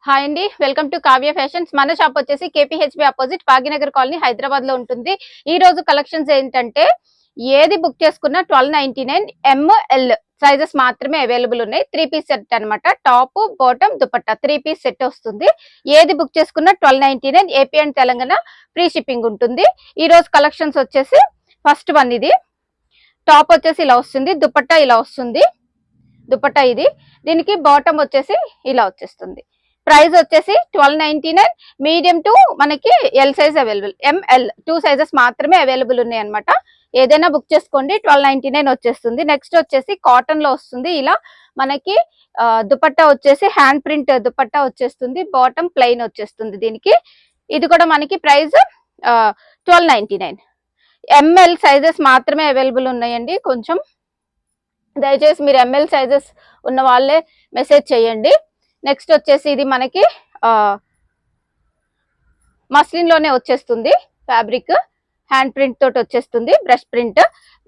Hi అండి, welcome to Kavya fashions. మన shop వచ్చేసి KPHB opposite Bhagyanagar colony Hyderabad లో ఉంటుంది. ఈ రోజు కలెక్షన్స్ ఏంటంటే ఏది బుక్ చేసుకున్నా 1299 ML సైజెస్ మాత్రమే అవైలబుల్ ఉన్నాయి. 3 పీస్ సెట్ అనమాట. Top bottom dupatta 3 piece set వస్తుంది. ఏది బుక్ చేసుకున్నా 1299. AP and Telangana free shipping ఉంటుంది. ఈ రోజు కలెక్షన్స్ వచ్చేసి ఫస్ట్ వన్ ఇది. టాప్ వచ్చేసి ఇలా వస్తుంది, దుపట్టా ఇలా వస్తుంది. దుపట్టా ఇది, దీనికి బాటమ్ వచ్చేసి ఇలా వచ్చేస్తుంది. ప్రైస్ వచ్చేసి 1299. మీడియం టు మనకి L size available, ML 2 sizes మాత్రమే అవైలబుల్ ఉన్నాయి అనమాట. ఏదైనా బుక్ చేసుకోండి, 1299 వచ్చేస్తుంది. నెక్స్ట్ వచ్చేసి కాటన్ లో వస్తుంది. ఇలా మనకి దుపట్టా వచ్చేసి హ్యాండ్ ప్రింట్ దుపట్టా వచ్చేస్తుంది. బాటమ్ ప్లెయిన్ వచ్చేస్తుంది దీనికి. ఇది కూడా మనకి ప్రైస్ 1299. ఎంఎల్ సైజెస్ మాత్రమే అవైలబుల్ ఉన్నాయండి. కొంచెం దయచేసి మీరు ఎంఎల్ సైజెస్ ఉన్న వాళ్ళే మెసేజ్ చేయండి. నెక్స్ట్ వచ్చేసి ఇది మనకి మస్లిన్ లోనే వచ్చేస్తుంది. ఫ్యాబ్రిక్ హ్యాండ్ ప్రింట్ తోటి వచ్చేస్తుంది, brush print.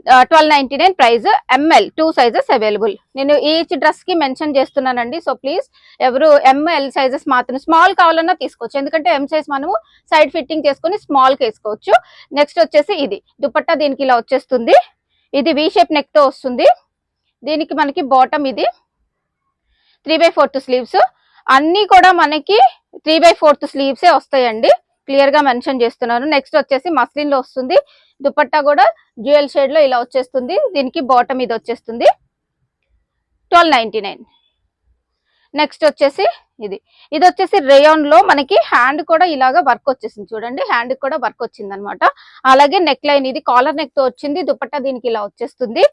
1299 price. ML 2 sizes available. నేను ఈచ్ డ్రెస్ కి మెన్షన్ చేస్తున్నానండి. సో ప్లీజ్ ఎవరు ఎంఎల్ సైజెస్ మాత్రం, స్మాల్ కావాలన్నా తీసుకోవచ్చు. ఎందుకంటే ఎం సైజ్ మనము సైడ్ ఫిట్టింగ్ చేసుకుని స్మాల్ కి వేసుకోవచ్చు. నెక్స్ట్ వచ్చేసి ఇది దుపట్టా, దీనికి ఇలా వచ్చేస్తుంది. ఇది వి షేప్ నెక్ తో వస్తుంది. దీనికి మనకి బాటమ్ ఇది 3/4 స్లీవ్స్. అన్ని కూడా మనకి 3/4 స్లీవ్సే వస్తాయండి. క్లియర్ గా మెన్షన్ చేస్తున్నాను. నెక్స్ట్ వచ్చేసి మస్లిన్ లో వస్తుంది. దుపట్టా కూడా డ్యూయల్ షేడ్ లో ఇలా వచ్చేస్తుంది. దీనికి బాటమ్ ఇది వచ్చేస్తుంది. 1299. నెక్స్ట్ వచ్చేసి ఇది వచ్చేసి రేయాన్ లో మనకి హ్యాండ్ కూడా ఇలాగా వర్క్ వచ్చేసింది. చూడండి, హ్యాండ్ కూడా వర్క్ వచ్చింది అనమాట. అలాగే నెక్ లైన్, ఇది కాలర్ నెక్ తో వచ్చింది. దుపట్టా దీనికి ఇలా వచ్చేస్తుంది.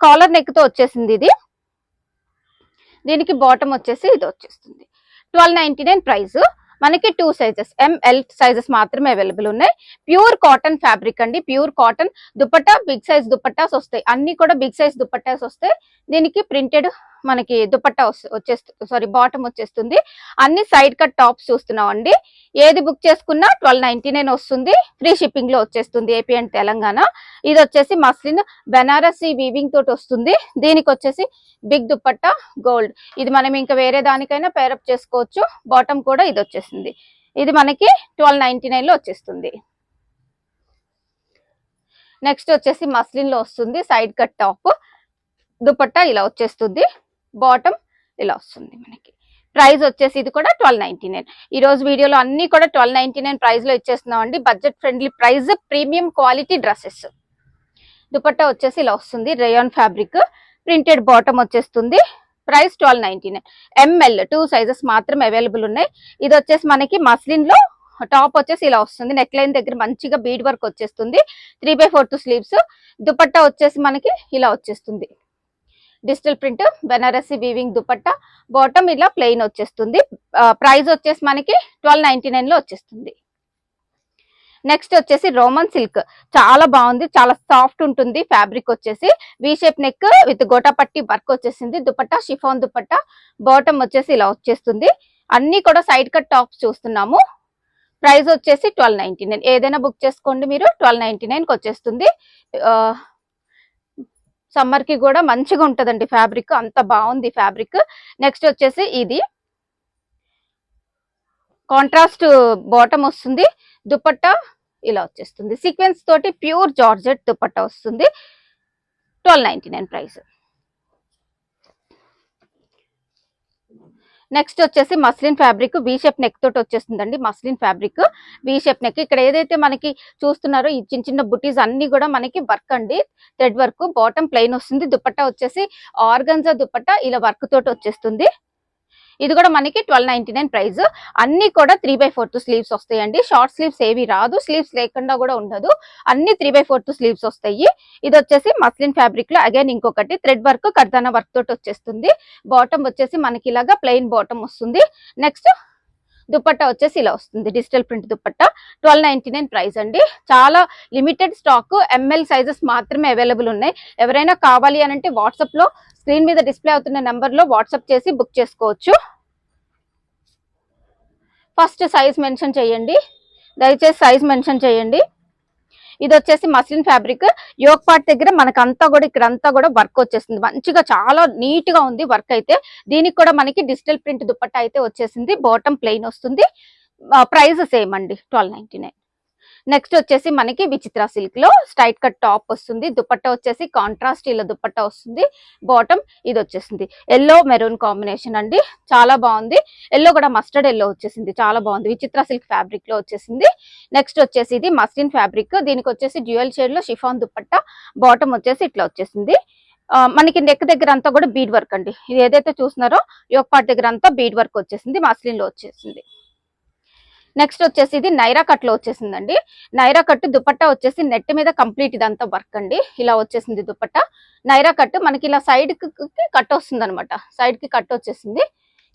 కాలర్ నెక్ తో వచ్చేసింది ఇది. దీనికి బాటమ్ వచ్చేసి ఇది వచ్చేస్తుంది. 1299 ప్రైస్. మనకి 2 సైజెస్, ఎంఎల్ సైజెస్ మాత్రమే అవైలబుల్ ఉన్నాయి. ప్యూర్ కాటన్ ఫ్యాబ్రిక్ అండి, pure cotton. Dupatta big size dupattas వస్తాయి, అన్ని కూడా బిగ్ సైజ్ దుపట్టాస్ వస్తాయి. దీనికి ప్రింటెడ్ మనకి దుపట్టా వచ్చేస్తుంది, సారీ బాటమ్ వచ్చేస్తుంది. అన్ని సైడ్ కట్ టాప్స్ చూస్తున్నాం అండి. ఏది బుక్ చేసుకున్నా 1299 వస్తుంది. ఫ్రీ షిప్పింగ్ లో వచ్చేస్తుంది ఏపీ అండ్ తెలంగాణ. ఇది వచ్చేసి మస్లిన్ బెనారసీ వీవింగ్ తోటి వస్తుంది. దీనికి వచ్చేసి బిగ్ దుపట్టా గోల్డ్. ఇది మనం ఇంకా వేరే దానికైనా పేరప్ చేసుకోవచ్చు. బాటమ్ కూడా ఇది వచ్చేసింది. ఇది మనకి 1299 లో వచ్చేస్తుంది. నెక్స్ట్ వచ్చేసి మస్లిన్ లో వస్తుంది, సైడ్ కట్ టాప్. దుపట్టా ఇలా వచ్చేస్తుంది, బాటమ్ ఇలా వస్తుంది మనకి. ప్రైస్ వచ్చేసి ఇది కూడా 1299. ఈ రోజు వీడియోలో అన్ని కూడా 1299 ప్రైస్ లో ఇచ్చేస్తున్నాం అండి. Budget friendly price, premium quality dresses. Dupatta వచ్చేసి ఇలా వస్తుంది, రేయాన్ ఫ్యాబ్రిక్. ప్రింటెడ్ బాటమ్ వచ్చేస్తుంది. ప్రైస్ 1299. ఎంఎల్ 2 సైజెస్ మాత్రం అవైలబుల్ ఉన్నాయి. ఇది వచ్చేసి మనకి మస్లిన్ లో టాప్ వచ్చేసి ఇలా వస్తుంది. నెక్ లైన్ దగ్గర మంచిగా బీడ్ వర్క్ వచ్చేస్తుంది. 3/4 స్లీవ్స్. దుపట్టా వచ్చేసి మనకి ఇలా వచ్చేస్తుంది, digital print Banarasi weaving dupatta. Bottom ఇలా ప్లెయిన్ వచ్చేస్తుంది. ప్రైస్ వచ్చేసి మనకి 1299 లో వచ్చేస్తుంది. నెక్స్ట్ వచ్చేసి రోమన్ సిల్క్, చాలా బాగుంది, చాలా సాఫ్ట్ ఉంటుంది. ఫ్యాబ్రిక్ వచ్చేసి V shape neck with gota patti work వచ్చేసింది. దుపట్టా షిఫాన్ దుపట్టా. బాటమ్ వచ్చేసి ఇలా వచ్చేస్తుంది. అన్ని కూడా సైడ్ కట్ టాప్స్ చూస్తున్నాము. ప్రైస్ వచ్చేసి 1299. ఏదైనా బుక్ చేసుకోండి మీరు, 1299కి వచ్చేస్తుంది. సమ్మర్ కి కూడా మంచిగా ఉంటదండి ఫ్యాబ్రిక్, అంత బాగుంది ఫ్యాబ్రిక్. నెక్స్ట్ వచ్చేసి ఇది కాంట్రాస్ట్ బాటమ్ వస్తుంది. దుపట్టా ఇలా వచ్చేస్తుంది. సీక్వెన్స్ తోటి ప్యూర్ జార్జెట్ దుపట్టా వస్తుంది. 1299 ప్రైస్. నెక్స్ట్ వచ్చేసి muslin fabric, V shape neck తోటి వచ్చేస్తుందండి. Muslin fabric V shape neck. ఇక్కడ ఏదైతే మనకి చూస్తున్నారో ఈ చిన్న చిన్న బుటీస్ అన్ని కూడా మనకి వర్క్ అండి, థ్రెడ్ వర్క్. బాటమ్ ప్లెయిన్ వస్తుంది. దుపట్టా వచ్చేసి ఆర్గన్జా దుపట్టా ఇలా వర్క్ తోటి వచ్చేస్తుంది. ఇది కూడా మనకి 1299 ప్రైస్. అన్ని కూడా 3/4 స్లీవ్స్ వస్తాయండి. షార్ట్ స్లీవ్స్ ఏవి రాదు, స్లీవ్స్ లేకుండా కూడా ఉండదు. అన్ని 3/4 స్లీవ్స్ వస్తాయి. ఇది వచ్చేసి మస్లిన్ ఫ్యాబ్రిక్ లో అగైన్ ఇంకొకటి థ్రెడ్ వర్క్, కర్దానా వర్క్ తోటి వచ్చేస్తుంది. బాటమ్ వచ్చేసి మనకి ఇలాగా ప్లెయిన్ బాటమ్ వస్తుంది. నెక్స్ట్ దుపట్టా వచ్చేసి ఇలా వస్తుంది, డిజిటల్ ప్రింట్ దుపట్టా. 1299 ప్రైస్ అండి. చాలా లిమిటెడ్ స్టాక్, ఎంఎల్ సైజెస్ మాత్రమే అవైలబుల్ ఉన్నాయి. ఎవరైనా కావాలి అని అంటే వాట్సాప్ లో స్క్రీన్ మీద డిస్ప్లే అవుతున్న నెంబర్ లో వాట్సాప్ చేసి బుక్ చేసుకోవచ్చు. ఫస్ట్ సైజ్ మెన్షన్ చేయండి, దయచేసి సైజ్ మెన్షన్ చేయండి. ఇది వచ్చేసి మస్లిన్ ఫ్యాబ్రిక్. యోక్ పార్ట్ దగ్గర మనకంతా కూడా ఇక్కడంతా కూడా వర్క్ వచ్చేసింది. మంచిగా చాలా నీట్ గా ఉంది వర్క్ అయితే. దీనికి కూడా మనకి డిజిటల్ ప్రింట్ దుపట్టా అయితే వచ్చేసింది. బాటమ్ ప్లెయిన్ వస్తుంది. ప్రైస్ సేమ్ అండి, 1299. నెక్స్ట్ వచ్చేసి మనకి విచిత్ర సిల్క్ లో స్ట్రైట్ కట్ టాప్ వస్తుంది. దుపట్టా వచ్చేసి కాంట్రాస్ట్ ఇలా దుపట్టా వస్తుంది. బాటమ్ ఇది వచ్చేసింది ఎల్లో మెరూన్ కాంబినేషన్ అండి, చాలా బాగుంది. ఎల్లో కూడా మస్టర్డ్ ఎల్లో వచ్చేసింది, చాలా బాగుంది. విచిత్ర సిల్క్ ఫ్యాబ్రిక్ లో వచ్చేసింది. నెక్స్ట్ వచ్చేసి ఇది మస్లిన్ ఫ్యాబ్రిక్. దీనికి వచ్చేసి డ్యూయల్ షేడ్ లో షిఫాన్ దుపట్టా. బాటమ్ వచ్చేసి ఇట్లా వచ్చేసింది. మనకి నెక్ దగ్గర అంతా కూడా బీడ్ వర్క్ అండి. ఇది ఏదైతే చూస్తున్నారో యోక్ పార్ట్ దగ్గర అంతా బీడ్ వర్క్ వచ్చేసింది, మస్లిన్ లో వచ్చేసింది. నెక్స్ట్ వచ్చేసి ఇది నైరా కట్ లో వచ్చేసిందండి. నైరా కట్ దుపట్టా వచ్చేసి నెట్ మీద కంప్లీట్ ఇదంతా వర్క్ అండి. ఇలా వచ్చేసింది దుపట్టా. నైరా కట్ మనకి ఇలా సైడ్ కి కట్ వస్తుంది అనమాట. సైడ్ కి కట్ వచ్చేసింది,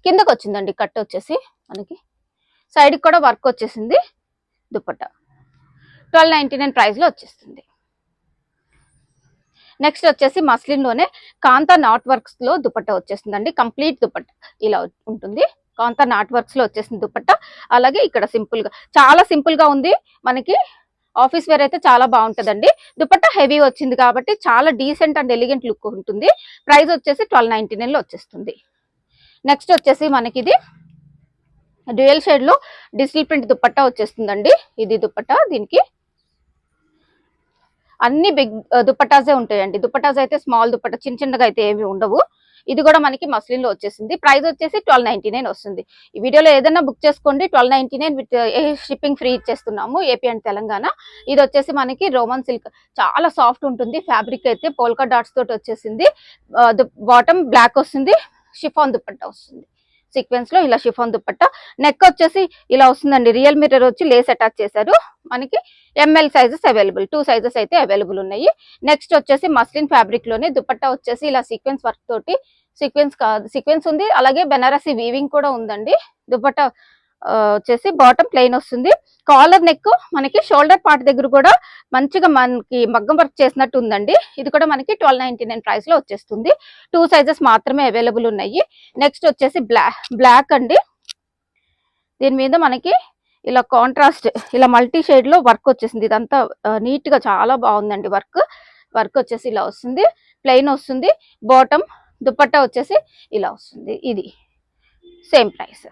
కిందకి వచ్చిందండి కట్ వచ్చేసి. మనకి సైడ్ కి కూడా వర్క్ వచ్చేసింది. దుపట్టా 1299 ప్రైస్ లో వచ్చేస్తుంది. నెక్స్ట్ వచ్చేసి మస్లిన్ లోనే కాంతా నాట్ వర్క్స్ లో దుపట్టా వచ్చేసిందండి. కంప్లీట్ దుపట్టా ఇలా ఉంటుంది. కాంతా నాట్ వర్క్స్ లో వచ్చేసింది దుపట్టా. అలాగే ఇక్కడ సింపుల్ గా, చాలా సింపుల్ గా ఉంది. మనకి ఆఫీస్ వేర్ అయితే చాలా బాగుంటదండి. దుపట్టా హెవీ వచ్చింది కాబట్టి చాలా డీసెంట్ అండ్ ఎలిగెంట్ లుక్ ఉంటుంది. ప్రైస్ వచ్చేసి 1299 లో వచ్చేస్తుంది. నెక్స్ట్ వచ్చేసి మనకి ఇది డ్యూయల్ షేడ్ లో డిజిటల్ ప్రింట్ దుపట్టా వచ్చేస్తుందండి. ఇది దుపట్టా. దీనికి అన్ని బిగ్ దుపట్టాసే ఉంటాయండి. దుపట్టాస్ అయితే స్మాల్ దుపట్టా, చిన్న చిన్నగా అయితే ఏమి ఉండవు. ఇది కూడా మనకి మస్లిన్ లో వచ్చేసింది. ప్రైస్ వచ్చేసి 1299 వస్తుంది. ఈ వీడియోలో ఏదైనా బుక్ చేసుకోండి, 1299 విత్ షిప్పింగ్ ఫ్రీ ఇచ్చేస్తున్నాము ఏపీ అండ్ తెలంగాణ. ఇది వచ్చేసి మనకి రోమన్ సిల్క్, చాలా సాఫ్ట్ ఉంటుంది ఫ్యాబ్రిక్ అయితే. పోల్కా డాట్స్ తోటి వచ్చేసింది. బాటమ్ బ్లాక్ వస్తుంది, షిఫాన్ దుపట్టా వస్తుంది. సీక్వెన్స్ లో ఇలా షిఫాన్ దుపట్టా. నెక్ వచ్చేసి ఇలా వస్తుందండి. రియల్ మిర్రర్ వచ్చి లేస్ అటాచ్ చేశారు. మనకి ఎంఎల్ సైజెస్ అవైలబుల్, 2 సైజెస్ అయితే అవైలబుల్ ఉన్నాయి. నెక్స్ట్ వచ్చేసి మస్లిన్ ఫ్యాబ్రిక్ లోనే దుపట్టా వచ్చేసి ఇలా సీక్వెన్స్ వర్క్ తోటి, సీక్వెన్స్ ఉంది, అలాగే బెనారసి వీవింగ్ కూడా ఉందండి. దుపట్టా వచ్చేసి బాటమ్ ప్లెయిన్ వస్తుంది. కాలర్ నెక్ మనకి షోల్డర్ పార్ట్ దగ్గర కూడా మంచిగా మనకి మగ్గం వర్క్ చేసినట్టు ఉందండి. ఇది కూడా మనకి 1299 ప్రైస్ లో వచ్చేస్తుంది. 2 సైజెస్ మాత్రమే అవైలబుల్ ఉన్నాయి. నెక్స్ట్ వచ్చేసి బ్లాక్ అండి. దీని మీద మనకి ఇలా కాంట్రాస్ట్, ఇలా మల్టీ షేడ్ లో వర్క్ వచ్చేసింది. ఇదంతా నీట్ గా చాలా బాగుందండి. వర్క్ వచ్చేసి ఇలా వస్తుంది, ప్లెయిన్ వస్తుంది. బాటమ్ దుపట్టా వచ్చేసి ఇలా వస్తుంది. ఇది సేమ్ ప్రైస్.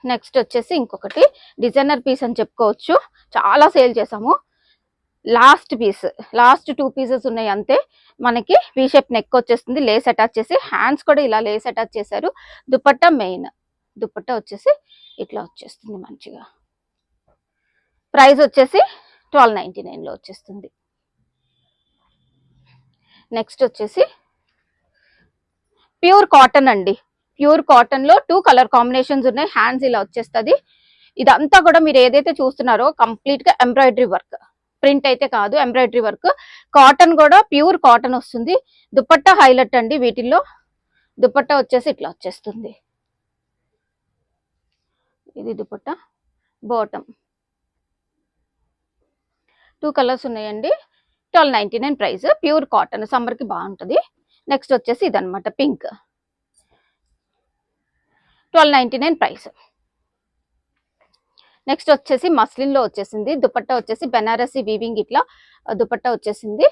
నెక్స్ట్ వచ్చేసి ఇంకొకటి డిజైనర్ పీస్ అని చెప్పుకోవచ్చు, చాలా సేల్ చేసాము. లాస్ట్ 2 పీసెస్ ఉన్నాయి అంతే. మనకి వీ షేప్ నెక్ వచ్చేస్తుంది, లేస్ అటాచ్ చేసి, హ్యాండ్స్ కూడా ఇలా లేస్ అటాచ్ చేశారు. దుపట్టా మెయిన్ దుపట్టా వచ్చేసి ఇట్లా వచ్చేస్తుంది మంచిగా. ప్రైస్ వచ్చేసి 1299 లో వచ్చేస్తుంది. నెక్స్ట్ వచ్చేసి ప్యూర్ కాటన్ అండి. ప్యూర్ కాటన్ లో 2 కలర్ కాంబినేషన్స్ ఉన్నాయి. హ్యాండ్స్ ఇలా వచ్చేస్తుంది. ఇదంతా కూడా మీరు ఏదైతే చూస్తున్నారో కంప్లీట్ గా ఎంబ్రాయిడరీ వర్క్, ప్రింట్ అయితే కాదు, ఎంబ్రాయిడరీ వర్క్. కాటన్ కూడా ప్యూర్ కాటన్ వస్తుంది. దుపట్టా హైలైట్ అండి వీటిల్లో. దుపట్టా వచ్చేసి ఇట్లా వచ్చేస్తుంది. ఇది దుపట్టా. బాటమ్ 2 కలర్స్ ఉన్నాయండి. 1299 ప్రైస్. ప్యూర్ కాటన్, సమ్మర్ కి బాగుంటది. నెక్స్ట్ వచ్చేసి ఇదనమాట పింక్, 1299 ప్రైస్. నెక్స్ట్ వచ్చేసి మస్లిన్ లో వచ్చేసింది. దుపట్టా వచ్చేసి బెనారసి వీవింగ్ ఇట్లా దుపట్టా వచ్చేసింది.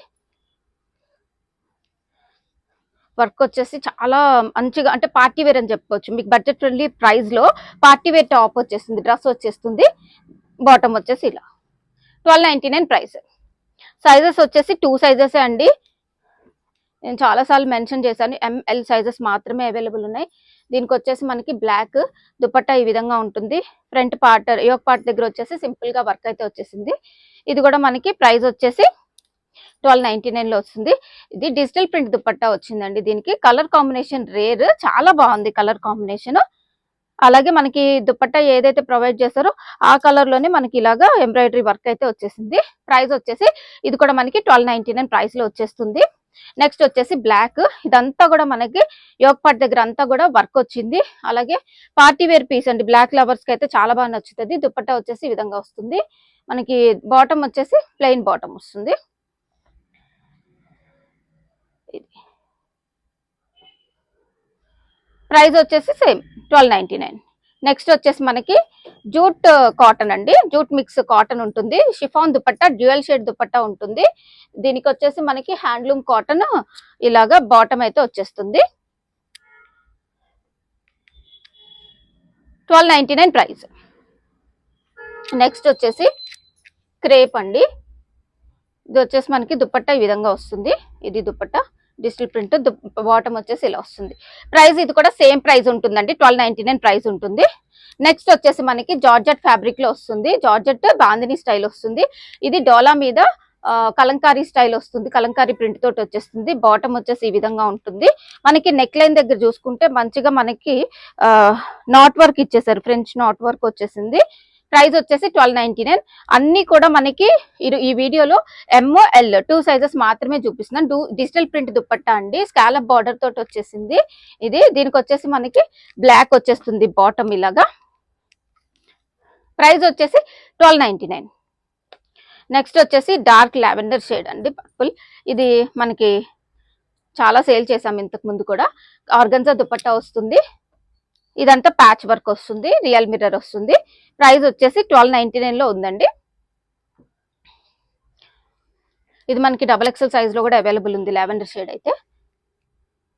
వర్క్ వచ్చేసి చాలా మంచిగా, అంటే పార్టీ వేర్ అని చెప్పుకోవచ్చు. మీకు బడ్జెట్ ఫ్రెండ్లీ ప్రైస్ లో పార్టీ వేర్ టాప్ వచ్చేస్తుంది, డ్రెస్ వచ్చేస్తుంది. బాటమ్ వచ్చేసి ఇలా 1299 ప్రైస్. సైజెస్ వచ్చేసి 2 సైజెస్ అండి. నేను చాలా సార్లు మెన్షన్ చేశాను, ఎంఎల్ సైజెస్ మాత్రమే అవైలబుల్ ఉన్నాయి. దీనికి వచ్చేసి మనకి బ్లాక్ దుపట్టా ఈ విధంగా ఉంటుంది. ఫ్రంట్ పార్ట్, యోక్ పార్ట్ దగ్గర వచ్చేసి సింపుల్ గా వర్క్ అయితే వచ్చేసింది. ఇది కూడా మనకి ప్రైస్ వచ్చేసి 1299 లో వస్తుంది. ఇది డిజిటల్ ప్రింట్ దుపట్టా వచ్చిందండి. దీనికి కలర్ కాంబినేషన్ రేర్, చాలా బాగుంది కలర్ కాంబినేషన్. అలాగే మనకి దుపట్టా ఏదైతే ప్రొవైడ్ చేస్తారో ఆ కలర్ లోనే మనకి ఇలాగా ఎంబ్రాయిడరీ వర్క్ అయితే వచ్చేసింది. ప్రైస్ వచ్చేసి ఇది కూడా మనకి 1299 ప్రైస్ లో వచ్చేస్తుంది. నెక్స్ట్ వచ్చేసి బ్లాక్. ఇదంతా కూడా మనకి యోక్ పార్ట్ దగ్గర అంతా కూడా వర్క్ వచ్చింది. అలాగే పార్టీ వేర్ పీస్ అండి, బ్లాక్ లవర్స్ కి అయితే చాలా బాగా నచ్చుతుంది. దుపట్టా వచ్చేసి ఈ విధంగా వస్తుంది. మనకి బాటమ్ వచ్చేసి ప్లెయిన్ బాటమ్ వస్తుంది. ప్రైస్ వచ్చేసి సేమ్ 1299. నెక్స్ట్ వచ్చేసి మనకి జూట్ కాటన్ అండి, జూట్ మిక్స్ కాటన్ ఉంటుంది, chiffon dupatta, dual shade dupatta ఉంటుంది. దీనికి వచ్చేసి మనకి హ్యాండ్లూమ్ కాటన్ ఇలాగా బాటమ్ అయితే వచ్చేస్తుంది. 1299 ప్రైస్. నెక్స్ట్ వచ్చేసి క్రేప్ అండి, ఇది వచ్చేసి మనకి దుపట్టా ఈ విధంగా వస్తుంది. ఇది దుపట్టా డిజిటల్ ప్రింట్, బాటమ్ వచ్చేసి ఇలా వస్తుంది. ప్రైస్ ఇది కూడా సేమ్ ప్రైస్ ఉంటుందండి, 1299 ప్రైస్ ఉంటుంది. నెక్స్ట్ వచ్చేసి మనకి జార్జెట్ ఫ్యాబ్రిక్ లో వస్తుంది, జార్జెట్ బాందిని స్టైల్ వస్తుంది. ఇది డోలా మీద కలంకారీ స్టైల్ వస్తుంది, కలంకారీ ప్రింట్ తోటి వచ్చేస్తుంది. బాటమ్ వచ్చేసి ఈ విధంగా ఉంటుంది. మనకి నెక్ లైన్ దగ్గర చూసుకుంటే మంచిగా మనకి నాట్ వర్క్ ఇచ్చేసారు, ఫ్రెంచ్ నాట్ వర్క్ వచ్చేసింది. ప్రైస్ వచ్చేసి 1299. అన్ని కూడా మనకి ఈ వీడియోలో ML 2 సైజెస్ మాత్రమే చూపిస్తున్నాను. డిజిటల్ ప్రింట్ దుపట్టా అండి, స్కాలప్ బార్డర్ తోటి వచ్చేసింది. ఇది దీనికి వచ్చేసి మనకి బ్లాక్ వచ్చేస్తుంది బాటమ్ ఇలాగా. ప్రైస్ వచ్చేసి 1299. నెక్స్ట్ వచ్చేసి డార్క్ లావెండర్ షేడ్ అండి, పర్పుల్. ఇది మనకి చాలా సేల్ చేసాం ఇంతకు ముందు కూడా. ఆర్గన్జా దుపట్టా వస్తుంది, ఇదంతా ప్యాచ్ వర్క్ వస్తుంది, రియల్ మిర్రర్ వస్తుంది. ప్రైస్ వచ్చేసి 1299 లో ఉందండి. ఇది మనకి XXL సైజ్ లో కూడా అవైలబుల్ ఉంది, లావెండర్ షేడ్ అయితే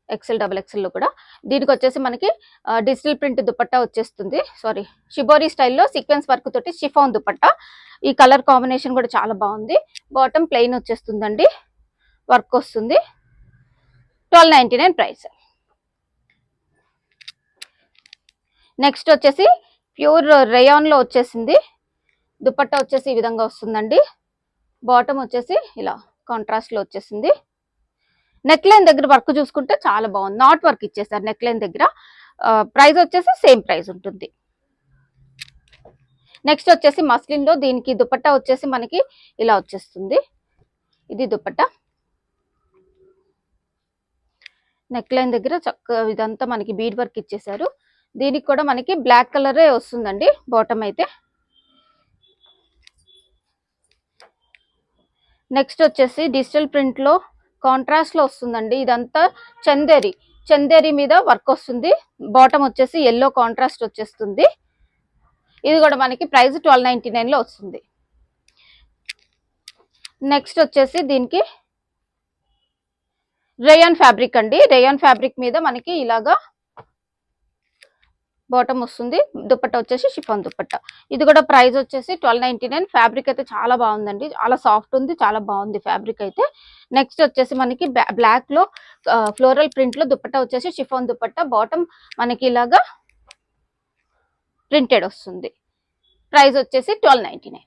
XL XXL లో కూడా. దీనికి వచ్చేసి మనకి డిజిటల్ ప్రింట్ దుపట్టా వచ్చేస్తుంది, సారీ షిబోరి స్టైల్లో సీక్వెన్స్ వర్క్ తోటి షిఫాన్ దుపట్టా. ఈ కలర్ కాంబినేషన్ కూడా చాలా బాగుంది. బాటమ్ ప్లెయిన్ వచ్చేస్తుందండి, వర్క్ వస్తుంది. 1299 ప్రైస్. నెక్స్ట్ వచ్చేసి ప్యూర్ రేయాన్ లో వచ్చేసింది, దుపట్టా వచ్చేసి ఈ విధంగా వస్తుందండి. బాటమ్ వచ్చేసి ఇలా కాంట్రాస్ట్ లో వచ్చేసింది. నెక్ లైన్ దగ్గర వర్క్ చూసుకుంటే చాలా బాగుంది, నాట్ వర్క్ ఇచ్చేసారు నెక్ లైన్ దగ్గర. ప్రైస్ వచ్చేసి సేమ్ ప్రైస్ ఉంటుంది. నెక్స్ట్ వచ్చేసి మస్లిన్ లో దీనికి దుపట్టా వచ్చేసి మనకి ఇలా వచ్చేస్తుంది. ఇది దుపట్టా, నెక్ లైన్ దగ్గర చక్కగా ఇదంతా మనకి బీడ్ వర్క్ ఇచ్చేసారు. దీనికి కూడా మనకి బ్లాక్ కలరే వస్తుందండి బాటమ్ అయితే. నెక్స్ట్ వచ్చేసి డిజిటల్ ప్రింట్ లో కాంట్రాస్ట్ లో వస్తుందండి. ఇదంతా చందేరి మీద వర్క్ వస్తుంది. బాటమ్ వచ్చేసి ఎల్లో కాంట్రాస్ట్ వచ్చేస్తుంది. ఇది కూడా మనకి ప్రైస్ 1299 లో వస్తుంది. నెక్స్ట్ వచ్చేసి దీనికి రేయాన్ ఫ్యాబ్రిక్ అండి, రేయాన్ ఫ్యాబ్రిక్ మీద మనకి ఇలాగా బాటమ్ వస్తుంది, దుపట్టా వచ్చేసి షిఫాన్ దుపట్టా. ఇది కూడా ప్రైస్ వచ్చేసి 1299. ఫ్యాబ్రిక్ అయితే చాలా బాగుందండి, చాలా సాఫ్ట్ ఉంది, చాలా బాగుంది ఫ్యాబ్రిక్ అయితే. నెక్స్ట్ వచ్చేసి మనకి బ్లాక్ లో ఫ్లోరల్ ప్రింట్ లో దుపట్టా వచ్చేసి షిఫాన్ దుపట్టా, బాటమ్ మనకి ఇలాగా ప్రింటెడ్ వస్తుంది. ప్రైస్ వచ్చేసి 1299.